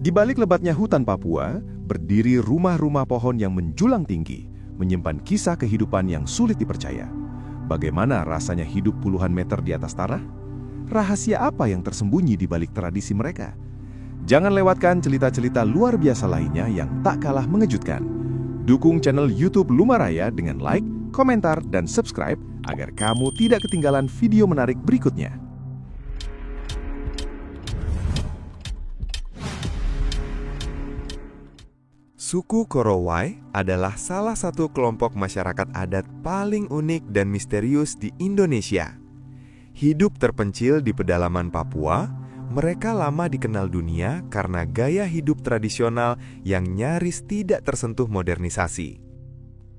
Di balik lebatnya hutan Papua, berdiri rumah-rumah pohon yang menjulang tinggi, menyimpan kisah kehidupan yang sulit dipercaya. Bagaimana rasanya hidup puluhan meter di atas tanah? Rahasia apa yang tersembunyi di balik tradisi mereka? Jangan lewatkan cerita-cerita luar biasa lainnya yang tak kalah mengejutkan. Dukung channel YouTube Lumaraya dengan like, komentar, dan subscribe agar kamu tidak ketinggalan video menarik berikutnya. Suku Korowai adalah salah satu kelompok masyarakat adat paling unik dan misterius di Indonesia. Hidup terpencil di pedalaman Papua, mereka lama dikenal dunia karena gaya hidup tradisional yang nyaris tidak tersentuh modernisasi.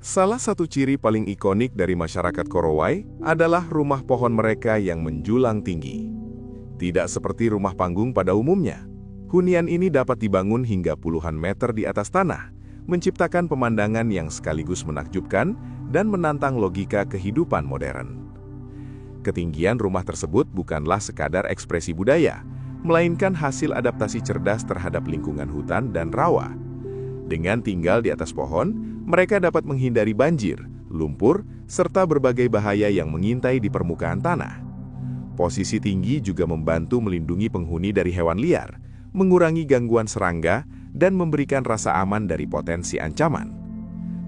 Salah satu ciri paling ikonik dari masyarakat Korowai adalah rumah pohon mereka yang menjulang tinggi. Tidak seperti rumah panggung pada umumnya. Hunian ini dapat dibangun hingga puluhan meter di atas tanah, menciptakan pemandangan yang sekaligus menakjubkan dan menantang logika kehidupan modern. Ketinggian rumah tersebut bukanlah sekadar ekspresi budaya, melainkan hasil adaptasi cerdas terhadap lingkungan hutan dan rawa. Dengan tinggal di atas pohon, mereka dapat menghindari banjir, lumpur, serta berbagai bahaya yang mengintai di permukaan tanah. Posisi tinggi juga membantu melindungi penghuni dari hewan liar, mengurangi gangguan serangga, dan memberikan rasa aman dari potensi ancaman.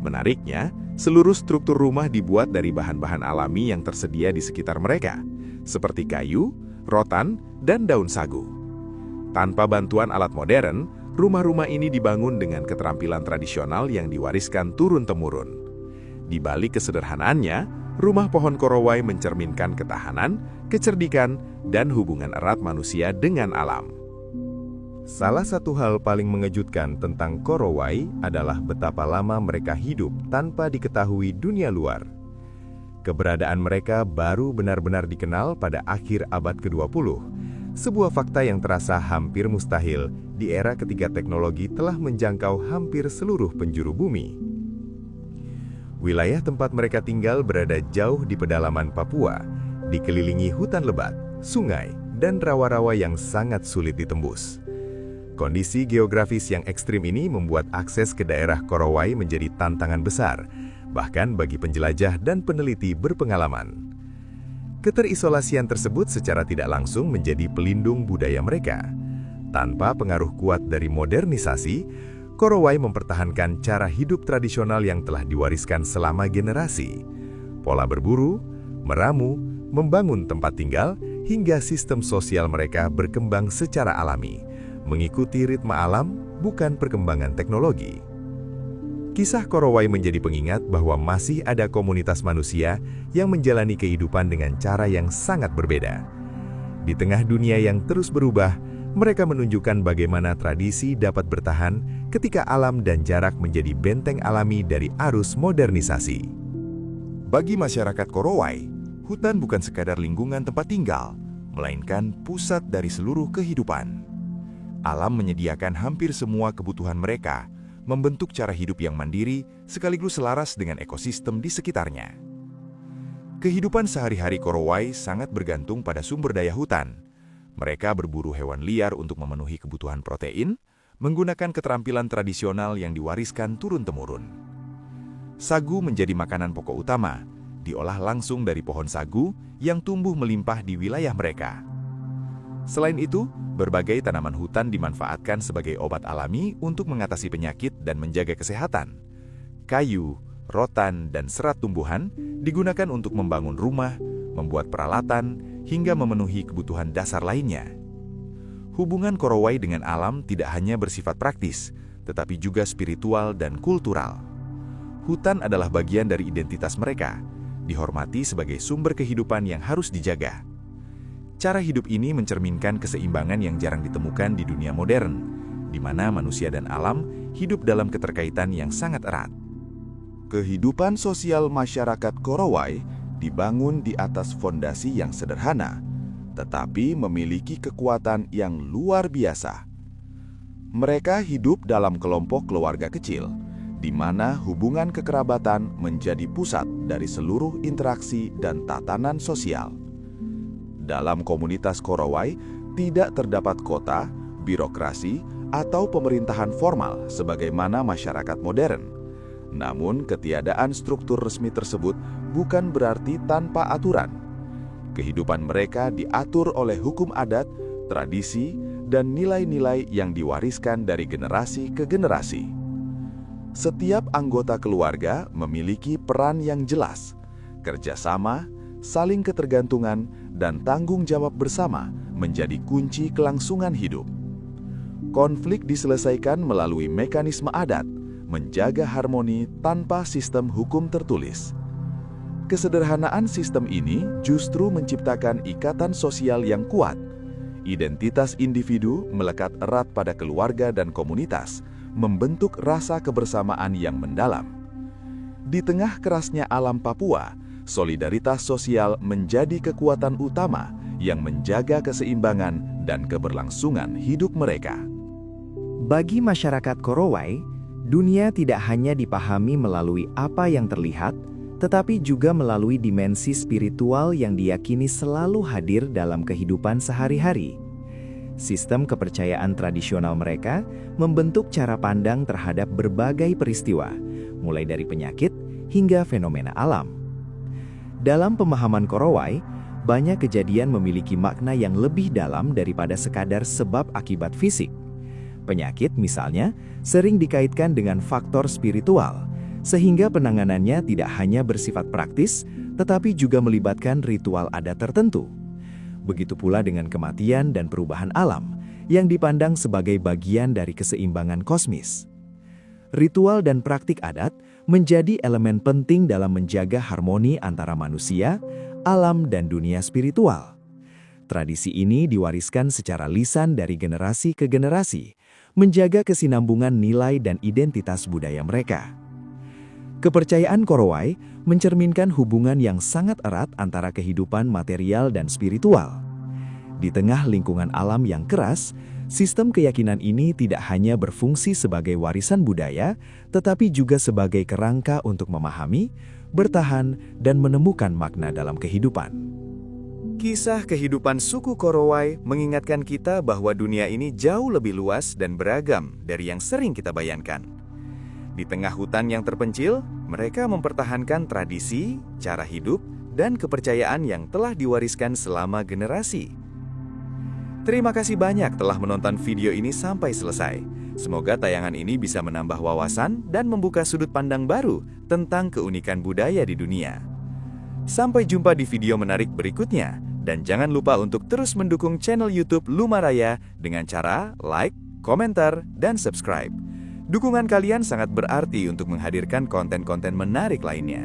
Menariknya, seluruh struktur rumah dibuat dari bahan-bahan alami yang tersedia di sekitar mereka, seperti kayu, rotan, dan daun sagu. Tanpa bantuan alat modern, rumah-rumah ini dibangun dengan keterampilan tradisional yang diwariskan turun-temurun. Di balik kesederhanaannya, rumah pohon Korowai mencerminkan ketahanan, kecerdikan, dan hubungan erat manusia dengan alam. Salah satu hal paling mengejutkan tentang Korowai adalah betapa lama mereka hidup tanpa diketahui dunia luar. Keberadaan mereka baru benar-benar dikenal pada akhir abad ke-20, sebuah fakta yang terasa hampir mustahil di era ketika teknologi telah menjangkau hampir seluruh penjuru bumi. Wilayah tempat mereka tinggal berada jauh di pedalaman Papua, dikelilingi hutan lebat, sungai, dan rawa-rawa yang sangat sulit ditembus. Kondisi geografis yang ekstrim ini membuat akses ke daerah Korowai menjadi tantangan besar, bahkan bagi penjelajah dan peneliti berpengalaman. Keterisolasian tersebut secara tidak langsung menjadi pelindung budaya mereka. Tanpa pengaruh kuat dari modernisasi, Korowai mempertahankan cara hidup tradisional yang telah diwariskan selama generasi. Pola berburu, meramu, membangun tempat tinggal, hingga sistem sosial mereka berkembang secara alami, mengikuti ritme alam, bukan perkembangan teknologi. Kisah Korowai menjadi pengingat bahwa masih ada komunitas manusia yang menjalani kehidupan dengan cara yang sangat berbeda. Di tengah dunia yang terus berubah, mereka menunjukkan bagaimana tradisi dapat bertahan ketika alam dan jarak menjadi benteng alami dari arus modernisasi. Bagi masyarakat Korowai, hutan bukan sekadar lingkungan tempat tinggal, melainkan pusat dari seluruh kehidupan. Alam menyediakan hampir semua kebutuhan mereka, membentuk cara hidup yang mandiri sekaligus selaras dengan ekosistem di sekitarnya. Kehidupan sehari-hari Korowai sangat bergantung pada sumber daya hutan. Mereka berburu hewan liar untuk memenuhi kebutuhan protein, menggunakan keterampilan tradisional yang diwariskan turun-temurun. Sagu menjadi makanan pokok utama, diolah langsung dari pohon sagu yang tumbuh melimpah di wilayah mereka. Selain itu, berbagai tanaman hutan dimanfaatkan sebagai obat alami untuk mengatasi penyakit dan menjaga kesehatan. Kayu, rotan, dan serat tumbuhan digunakan untuk membangun rumah, membuat peralatan, hingga memenuhi kebutuhan dasar lainnya. Hubungan Korowai dengan alam tidak hanya bersifat praktis, tetapi juga spiritual dan kultural. Hutan adalah bagian dari identitas mereka, dihormati sebagai sumber kehidupan yang harus dijaga. Cara hidup ini mencerminkan keseimbangan yang jarang ditemukan di dunia modern, di mana manusia dan alam hidup dalam keterkaitan yang sangat erat. Kehidupan sosial masyarakat Korowai dibangun di atas fondasi yang sederhana, tetapi memiliki kekuatan yang luar biasa. Mereka hidup dalam kelompok keluarga kecil, di mana hubungan kekerabatan menjadi pusat dari seluruh interaksi dan tatanan sosial. Dalam komunitas Korowai, tidak terdapat kota, birokrasi, atau pemerintahan formal sebagaimana masyarakat modern. Namun, ketiadaan struktur resmi tersebut bukan berarti tanpa aturan. Kehidupan mereka diatur oleh hukum adat, tradisi, dan nilai-nilai yang diwariskan dari generasi ke generasi. Setiap anggota keluarga memiliki peran yang jelas, kerjasama, saling ketergantungan, dan tanggung jawab bersama menjadi kunci kelangsungan hidup. Konflik diselesaikan melalui mekanisme adat, menjaga harmoni tanpa sistem hukum tertulis. Kesederhanaan sistem ini justru menciptakan ikatan sosial yang kuat. Identitas individu melekat erat pada keluarga dan komunitas, membentuk rasa kebersamaan yang mendalam. Di tengah kerasnya alam Papua, solidaritas sosial menjadi kekuatan utama yang menjaga keseimbangan dan keberlangsungan hidup mereka. Bagi masyarakat Korowai, dunia tidak hanya dipahami melalui apa yang terlihat, tetapi juga melalui dimensi spiritual yang diyakini selalu hadir dalam kehidupan sehari-hari. Sistem kepercayaan tradisional mereka membentuk cara pandang terhadap berbagai peristiwa, mulai dari penyakit hingga fenomena alam. Dalam pemahaman Korowai, banyak kejadian memiliki makna yang lebih dalam daripada sekadar sebab akibat fisik. Penyakit misalnya sering dikaitkan dengan faktor spiritual, sehingga penanganannya tidak hanya bersifat praktis, tetapi juga melibatkan ritual adat tertentu. Begitu pula dengan kematian dan perubahan alam, yang dipandang sebagai bagian dari keseimbangan kosmis. Ritual dan praktik adat menjadi elemen penting dalam menjaga harmoni antara manusia, alam, dan dunia spiritual. Tradisi ini diwariskan secara lisan dari generasi ke generasi, menjaga kesinambungan nilai dan identitas budaya mereka. Kepercayaan Korowai mencerminkan hubungan yang sangat erat antara kehidupan material dan spiritual. Di tengah lingkungan alam yang keras, sistem keyakinan ini tidak hanya berfungsi sebagai warisan budaya, tetapi juga sebagai kerangka untuk memahami, bertahan, dan menemukan makna dalam kehidupan. Kisah kehidupan suku Korowai mengingatkan kita bahwa dunia ini jauh lebih luas dan beragam dari yang sering kita bayangkan. Di tengah hutan yang terpencil, mereka mempertahankan tradisi, cara hidup, dan kepercayaan yang telah diwariskan selama generasi. Terima kasih banyak telah menonton video ini sampai selesai. Semoga tayangan ini bisa menambah wawasan dan membuka sudut pandang baru tentang keunikan budaya di dunia. Sampai jumpa di video menarik berikutnya. Dan jangan lupa untuk terus mendukung channel YouTube Lumaraya dengan cara like, komentar, dan subscribe. Dukungan kalian sangat berarti untuk menghadirkan konten-konten menarik lainnya.